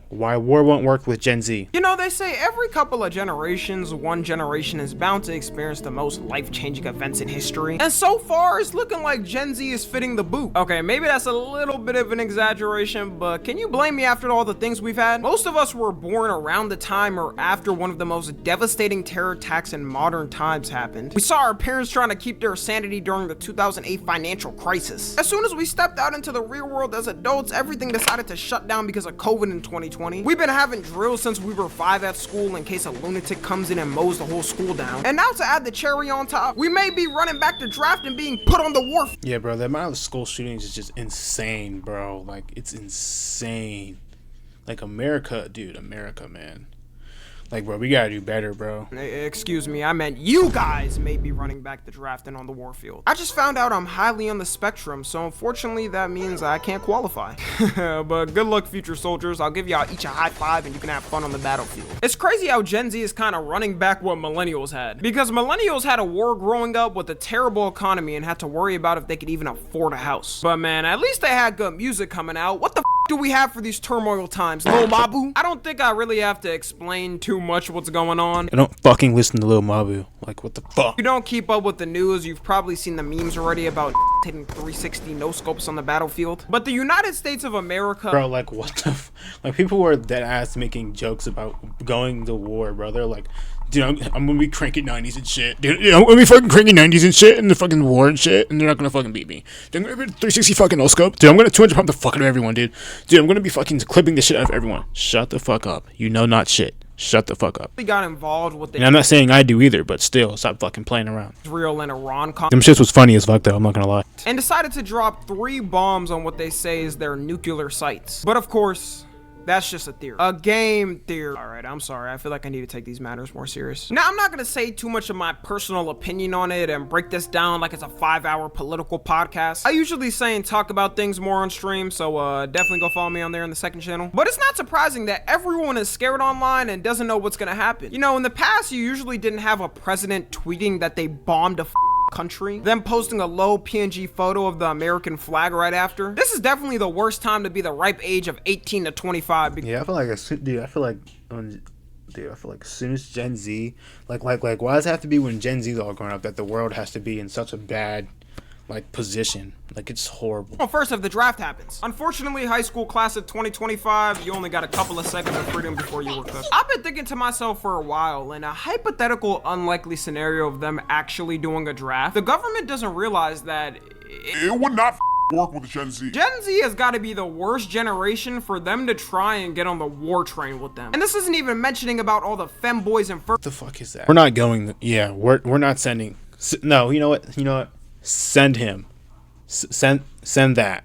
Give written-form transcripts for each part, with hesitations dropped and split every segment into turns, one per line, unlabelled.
why war won't work with Gen Z.
You know, they say every couple of generations, one generation is bound to experience the most life-changing events in history. And so far, it's looking like Gen Z is fitting the boot. Okay, maybe that's a little bit of an exaggeration, but can you blame me after all the things we've had? Most of us were born around the time or after one of the most devastating terror attacks in modern times happened. We saw our parents trying to keep their sanity during the 2008 financial crisis. As soon as we stepped out into the real world as adults, everything decided to shut down because of COVID in 2020. We've been having drills since we were 5 at school in case a lunatic comes in and mows the whole school down. And now to add the cherry on top, we may be running back to draft and being put on the wharf.
Yeah, bro, the amount of school shootings is just insane, bro. Like, it's insane. Like, America, dude, America, man. Like, bro, we gotta do better, bro.
Excuse me, I meant you guys may be running back the draft and on the warfield. I just found out I'm highly on the spectrum, so unfortunately that means I can't qualify. But good luck, future soldiers. I'll give y'all each a high five and you can have fun on the battlefield. It's crazy how Gen Z is kind of running back what millennials had. Because millennials had a war growing up with a terrible economy and had to worry about if they could even afford a house. But man, at least they had good music coming out. What the do we have for these turmoil times, Lil Mabu? I don't think I really have to explain too much what's going on.
I don't fucking listen to Lil Mabu. Like, what the fuck?
If you don't keep up with the news, you've probably seen the memes already about hitting 360 no scopes on the battlefield. But the United States of America,
bro, like, what the like, people were dead ass making jokes about going to war, bro. They're like, dude, I'm gonna be cranking 90s and shit. Dude, I'm gonna be fucking cranking 90s and shit in the fucking war and shit, and they're not gonna fucking beat me. Dude, I'm gonna be 360 fucking no scope. Dude, I'm gonna 200 pump the fuck out of everyone, dude. Dude, I'm gonna be fucking clipping the shit out of everyone. Shut the fuck up. You know not shit. Shut the fuck up.
we got involved with the
And I'm not saying I do either, but still, stop fucking playing around.
Israel and Iran
Them shits was funny as fuck though, I'm not gonna lie.
and decided to drop 3 bombs on what they say is their nuclear sites. But of course, that's just a theory. A game theory. Alright, I'm sorry. I feel like I need to take these matters more serious. Now, I'm not gonna say too much of my personal opinion on it and break this down like it's a 5-hour political podcast. I usually say and talk about things more on stream, so definitely go follow me on there in the second channel. But it's not surprising that everyone is scared online and doesn't know what's gonna happen. You know, in the past, you usually didn't have a president tweeting that they bombed a country, then posting a low PNG photo of the American flag right after. This is definitely the worst time to be the ripe age of 18 to 25.
Yeah, I feel like, dude, I feel like as soon as Gen Z, like, why does it have to be when Gen Z's all growing up that the world has to be in such a bad, like, position? Like, it's horrible.
Well, first, if the draft happens. Unfortunately, high school class of 2025, you only got a couple of seconds of freedom before you were cooked. I've been thinking to myself for a while, in a hypothetical, unlikely scenario of them actually doing a draft, the government doesn't realize that
it would not work with Gen Z.
Gen Z has got to be the worst generation for them to try and get on the war train with them. And this isn't even mentioning about all the femboys and
What the fuck is that? We're not going, yeah, we're not sending, no, you know what? Send him. Send that.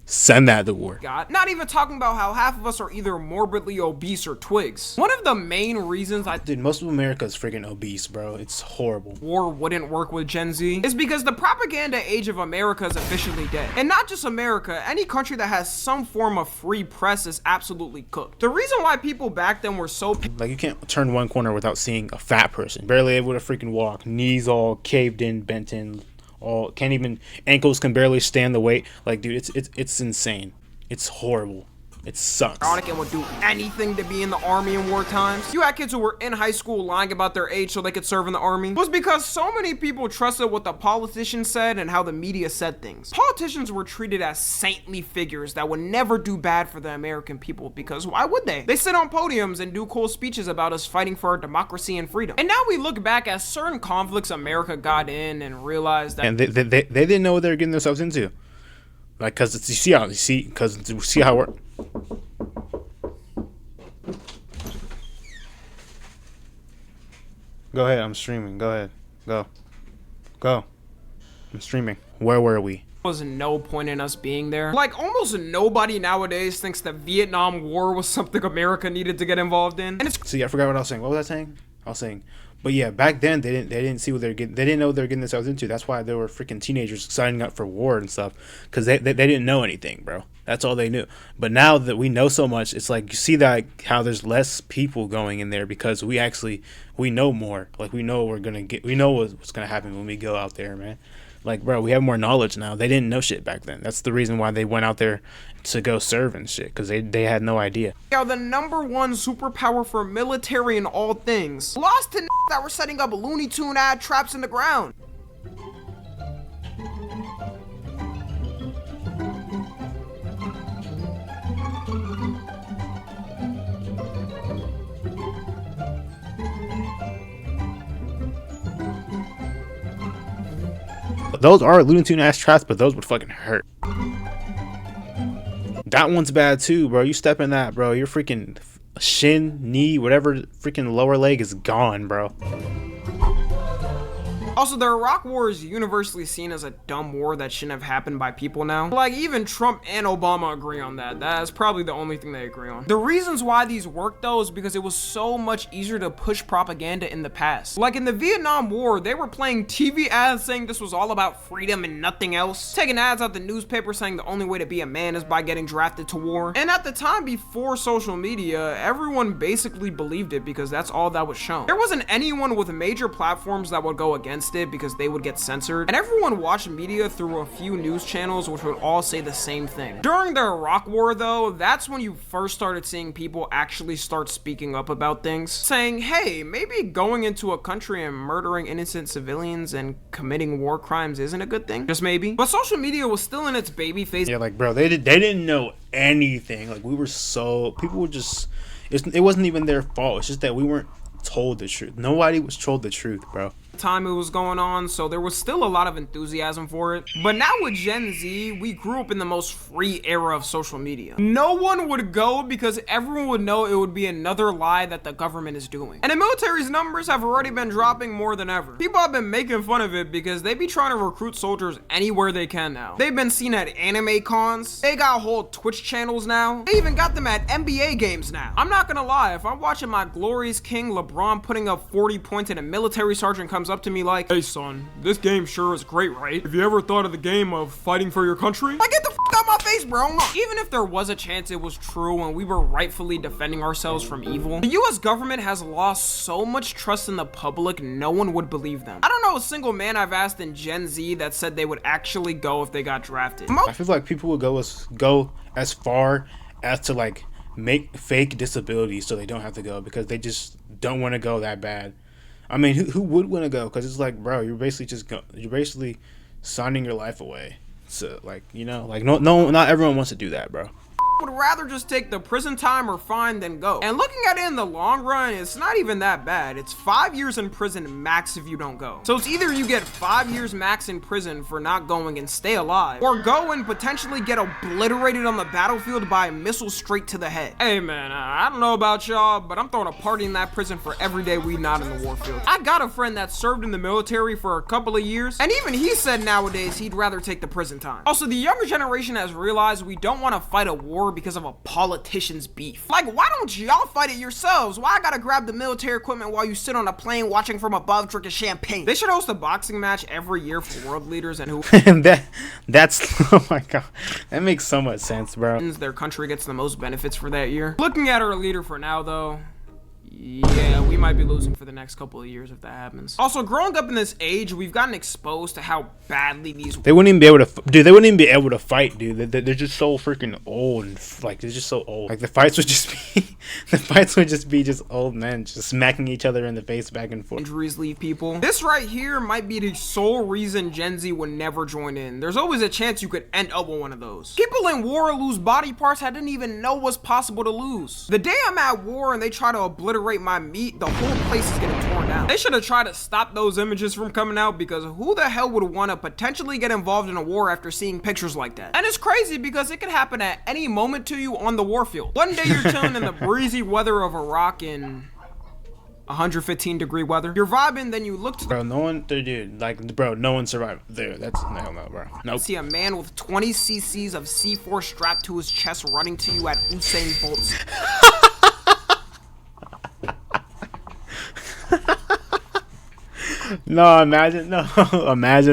Send that to war.
God. Not even talking about how half of us are either morbidly obese or twigs. One of the main reasons
Dude, most of America is freaking obese, bro. It's horrible.
war wouldn't work with Gen Z is because the propaganda age of America is officially dead. And not just America, any country that has some form of free press is absolutely cooked. The reason why people back then were so
like, you can't turn one corner without seeing a fat person. Barely able to freaking walk. Knees all caved in, bent in. All can't even, ankles can barely stand the weight. Like, dude, it's insane. It's horrible. It sucks.
and would do anything to be in the army in war times. You had kids who were in high school lying about their age so they could serve in the army. It was because so many people trusted what the politicians said and how the media said things. Politicians were treated as saintly figures that would never do bad for the American people, because why would they? They sit on podiums and do cool speeches about us fighting for our democracy and freedom. And now we look back at certain conflicts America got in and realized that
And they didn't know what they were getting themselves into. Like, cause you see how we're. Go ahead, I'm streaming. Go ahead. Go. I'm streaming. Where were we?
was no point in us being there. Like, almost nobody nowadays thinks the Vietnam War was something America needed to get involved in. And it's
See, I forgot what I was saying. What was I saying? But yeah, back then they didn't see what they didn't know what they were getting themselves into. That's why there were freaking teenagers signing up for war and stuff, because they didn't know anything, bro. That's all they knew. But now that we know so much, it's like you see that how there's less people going in there because we know more. Like we know we're gonna get, we know what's gonna happen when we go out there, man. Like, bro, we have more knowledge now. They didn't know shit back then. That's the reason why they went out there to go serve and shit, because they had no idea.
Are the #1 superpower for military in all things. Lost to that were setting up Looney Tune ad traps in the ground.
Those are Looney Tune ass traps, but those would fucking hurt. That one's bad too, bro. You step in that, bro. Your freaking shin, knee, whatever, freaking lower leg is gone, bro.
Also, the Iraq War is universally seen as a dumb war that shouldn't have happened by people now. Like, even Trump and Obama agree on that. That is probably the only thing they agree on. The reasons why these work, though, is because it was so much easier to push propaganda in the past. Like, in the Vietnam War, they were playing TV ads saying this was all about freedom and nothing else. Taking ads out the newspaper saying the only way to be a man is by getting drafted to war. And at the time before social media, everyone basically believed it because that's all that was shown. There wasn't anyone with major platforms that would go against it because they would get censored, and everyone watched media through a few news channels which would all say the same thing. During the Iraq War, though, that's when you first started seeing people actually start speaking up about things, saying, hey, maybe going into a country and murdering innocent civilians and committing war crimes isn't a good thing. Just maybe. But social media was still in its baby phase.
Yeah, like, bro, they didn't know anything. Like, we were so, people were just, it wasn't even their fault. It's just that we weren't told the truth. Nobody was told the truth, bro.
Time it was going on, so there was still a lot of enthusiasm for it. But now with Gen Z, we grew up in the most free era of social media. No one would go because everyone would know it would be another lie that the government is doing. And the military's numbers have already been dropping more than ever. People have been making fun of it because they be trying to recruit soldiers anywhere they can now. They've been seen at anime cons, they got whole Twitch channels now, they even got them at NBA games now. I'm not gonna lie, if I'm watching my Glorious King LeBron putting up 40 points and a military sergeant comes up to me like, hey son, this game sure is great, right? Have you ever thought of the game of fighting for your country? Like, get the f out my face, bro. Even if there was a chance it was true and we were rightfully defending ourselves from evil, the US government has lost so much trust in the public, no one would believe them. I don't know a single man I've asked in Gen Z that said they would actually go if they got drafted.
I feel like people would go as far as to like make fake disabilities so they don't have to go because they just don't want to go that bad. I mean, who would want to go? Because it's like, bro, you're basically signing your life away. So, like, you know, like, no, not everyone wants to do that, bro.
Would rather just take the prison time or fine than go. And looking at it in the long run, it's not even that bad. It's 5 years in prison max if you don't go. So it's either you get 5 years max in prison for not going and stay alive, or go and potentially get obliterated on the battlefield by a missile straight to the head. Hey man, I don't know about y'all, but I'm throwing a party in that prison for every day we not in the warfield. I got a friend that served in the military for a couple of years, and even he said nowadays he'd rather take the prison time. Also, the younger generation has realized we don't want to fight a war because of a politician's beef. Like, why don't y'all fight it yourselves? Why I gotta grab the military equipment while you sit on a plane watching from above drinking champagne? They should host a boxing match every year for world leaders and who
that's oh my god, that makes so much sense, bro.
Their country gets the most benefits for that year. Looking at our leader for now, though, yeah, we might be losing for the next couple of years if that happens. Also, growing up in this age, we've gotten exposed to how badly they
wouldn't even be able to, dude. They wouldn't even be able to fight, dude. They're just so freaking old, and like they're just so old. Like the fights would just be, just old men just smacking each other in the face back and forth.
Injuries leave people. This right here might be the sole reason Gen Z would never join in. There's always a chance you could end up with one of those. People in war lose body parts I didn't even know was possible to lose. The day I'm at war and they try to obliterate my meat, the whole place is getting torn down. They should have tried to stop those images from coming out because who the hell would want to potentially get involved in a war after seeing pictures like that? And it's crazy because it could happen at any moment to you on the warfield. One day you're chilling in the breezy weather of Iraq in 115-degree weather. You're vibing, then you look to
bro, no one, dude, like, bro, no one survived there. That's, hell no, bro. Nope.
See a man with 20 cc's of C4 strapped to his chest running to you at Usain Bolt's.
No, imagine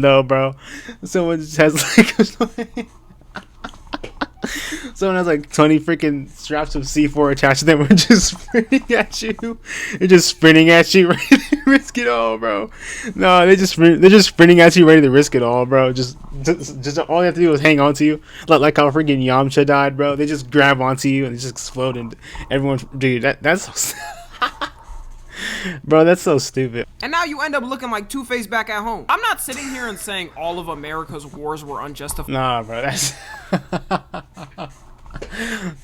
though, bro. Someone just has like Someone has like 20 freaking straps of C4 attached to them and just sprinting at you. They're just sprinting at you, ready to risk it all, bro. No, they're just sprinting at you, ready to risk it all, bro. Just all they have to do is hang on to you, like how freaking Yamcha died, bro. They just grab onto you and just explode, and everyone, dude, that's. Bro, that's so stupid.
And now you end up looking like Two-Face back at home. I'm not sitting here and saying all of America's wars were unjustified.
Nah, bro, that's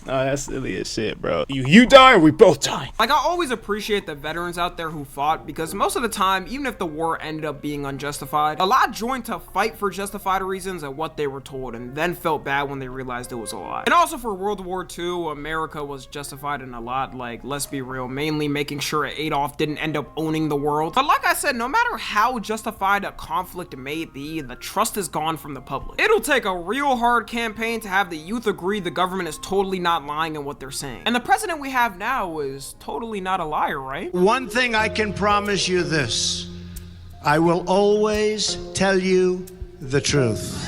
nah, that's silly as shit, bro. You die or we both die.
Like, I always appreciate the veterans out there who fought, because most of the time, even if the war ended up being unjustified, a lot joined to fight for justified reasons and what they were told, and then felt bad when they realized it was a lie. And also for World War II, America was justified in a lot, like, let's be real, mainly making sure Adolf didn't end up owning the world. But like I said, no matter how justified a conflict may be, the trust is gone from the public. It'll take a real hard campaign to have the youth agree the government is totally not lying in what they're saying. And the president we have now is totally not a liar, right?
One thing I can promise you this: I will always tell you the truth.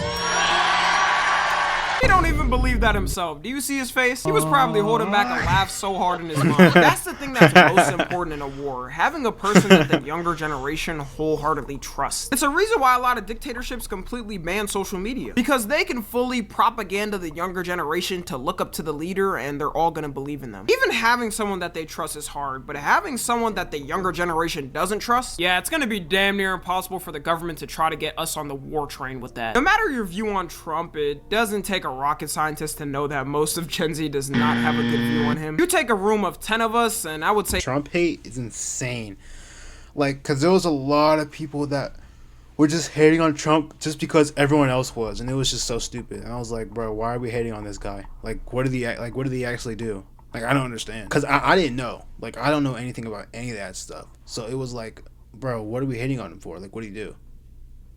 He don't even believe that himself. Do you see his face? He was probably holding back a laugh so hard in his mind. That's the thing that's most important in a war. Having a person that the younger generation wholeheartedly trusts. It's a reason why a lot of dictatorships completely ban social media, because they can fully propaganda the younger generation to look up to the leader and they're all gonna believe in them. Even having someone that they trust is hard, but having someone that the younger generation doesn't trust, yeah, it's gonna be damn near impossible for the government to try to get us on the war train with that. No matter your view on Trump, it doesn't take a rocket scientist to know that most of Gen Z does not have a good view on him. You take a room of 10 of us, and I would say
Trump hate is insane. Like, cause there was a lot of people that were just hating on Trump just because everyone else was, and it was just so stupid. And I was like, bro, why are we hating on this guy? Like, what did he actually do? Like, I don't understand. Cause I didn't know. Like, I don't know anything about any of that stuff. So it was like, bro, what are we hating on him for? Like, what did he do?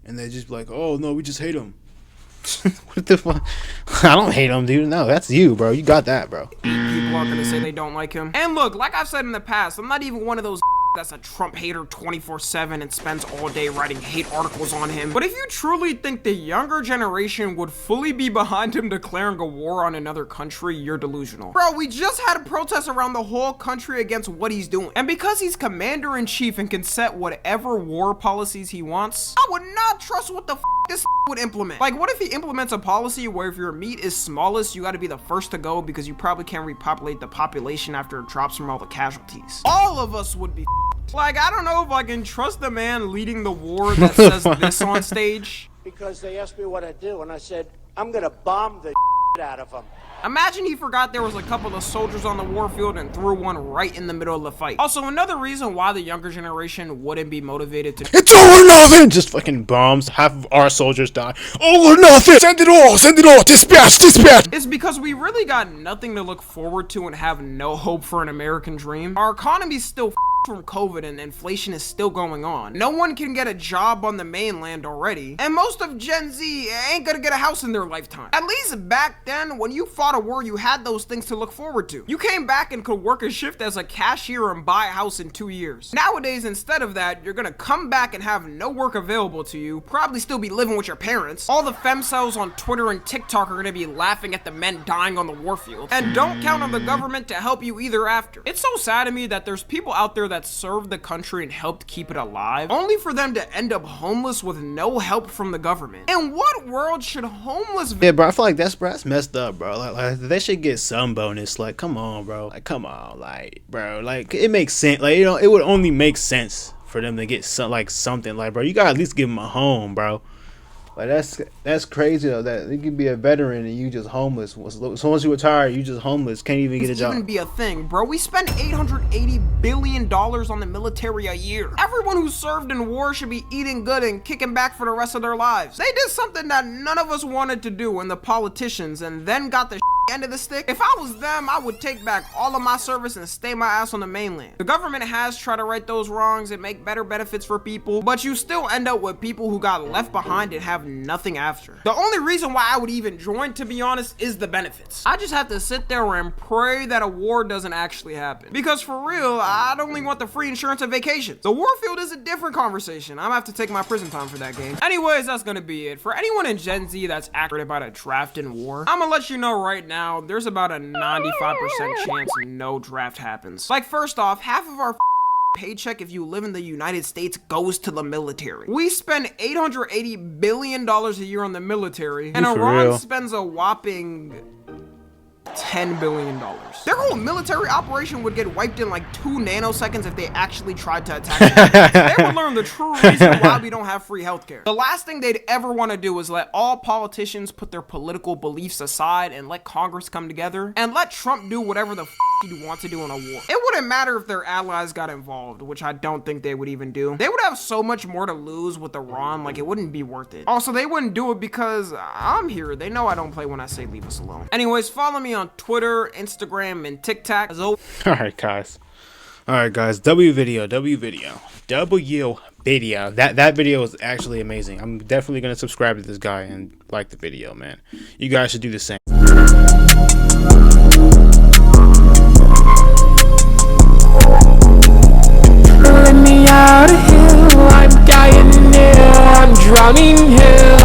And they just be like, oh no, we just hate him. What the fuck? I don't hate him, dude. No, that's you, bro. You got that, bro.
people are gonna say they don't like him. And look, like I've said in the past, I'm not even one of those that's a Trump hater 24/7 and spends all day writing hate articles on him. But if you truly think the younger generation would fully be behind him declaring a war on another country, you're delusional. Bro, we just had a protest around the whole country against what he's doing. And because he's commander-in-chief and can set whatever war policies he wants, I would not trust what the this would implement. Like, what if he implements a policy where if your meat is smallest, you gotta be the first to go because you probably can't repopulate the population after it drops from all the casualties? All of us would be like, I don't know if I can trust the man leading the war that says this on stage.
Because they asked me what I'd do, and I said, I'm gonna bomb the out of them.
Imagine he forgot there was a couple of soldiers on the warfield and threw one right in the middle of the fight. Also, another reason why the younger generation wouldn't be motivated to—
It's all or nothing! Just fucking bombs. Half of our soldiers die. All or nothing! Send it all! Send it all! Dispatch! Dispatch!
It's because we really got nothing to look forward to and have no hope for an American dream. Our economy's still from COVID and inflation is still going on. No one can get a job on the mainland already, and most of Gen Z ain't gonna get a house in their lifetime. At least back then, when you fought a war, you had those things to look forward to. You came back and could work a shift as a cashier and buy a house in 2 years. Nowadays, instead of that, you're gonna come back and have no work available to you, probably still be living with your parents. All the femcells on Twitter and TikTok are gonna be laughing at the men dying on the warfield, and don't count on the government to help you either after. It's so sad to me that there's people out there that served the country and helped keep it alive, only for them to end up homeless with no help from the government. In what world should homeless—
Yeah, bro, I feel like that's messed up, bro. Like they should get some bonus. Like, come on, bro. Like, come on, like, bro. Like, it makes sense. Like, you know, it would only make sense for them to get something. Like, bro, you gotta at least give them a home, bro. Like, that's crazy though. That you could be a veteran and you just homeless. So once you retire, you just homeless. Can't even get a job.
Even be a thing, bro. We spend $880 billion on the military a year. Everyone who served in war should be eating good and kicking back for the rest of their lives. They did something that none of us wanted to do, and the politicians, and then got the end of the stick. If I was them, I would take back all of my service and stay my ass on the mainland. The government has tried to right those wrongs and make better benefits for people, but you still end up with people who got left behind and have nothing after. The only reason why I would even join, to be honest, is the benefits. I just have to sit there and pray that a war doesn't actually happen. Because for real, I'd only want the free insurance and vacations. The warfield is a different conversation. I'm gonna have to take my prison time for that game. Anyways, that's gonna be it. For anyone in Gen Z that's accurate about a draft in war, I'm gonna let you know right now now, there's about a 95% chance no draft happens. Like, first off, half of our paycheck if you live in the United States goes to the military. We spend $880 billion a year on the military, and Iran spends a whopping $10 billion. Their whole military operation would get wiped in like 2 nanoseconds if they actually tried to attack us. They would learn the true reason why we don't have free healthcare. The last thing they'd ever want to do is let all politicians put their political beliefs aside and let Congress come together and let Trump do whatever the he'd want to do in a war. It wouldn't matter if their allies got involved, which I don't think they would even do. They would have so much more to lose with Iran, like it wouldn't be worth it. Also, they wouldn't do it because I'm here. They know I don't play when I say leave us alone. Anyways, follow me on Twitter, Instagram, and TikTok.
Alright, guys. W video. That video is actually amazing. I'm definitely gonna subscribe to this guy and like the video, man. You guys should do the same.
Let me out of here, I'm dying here, I'm drowning here.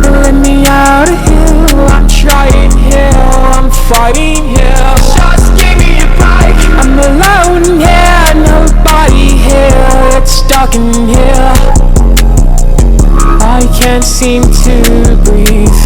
Let me out of here, I'm trying here, I'm fighting here. Just give me a break, I'm alone here, nobody here, it's dark in here. I can't seem to breathe.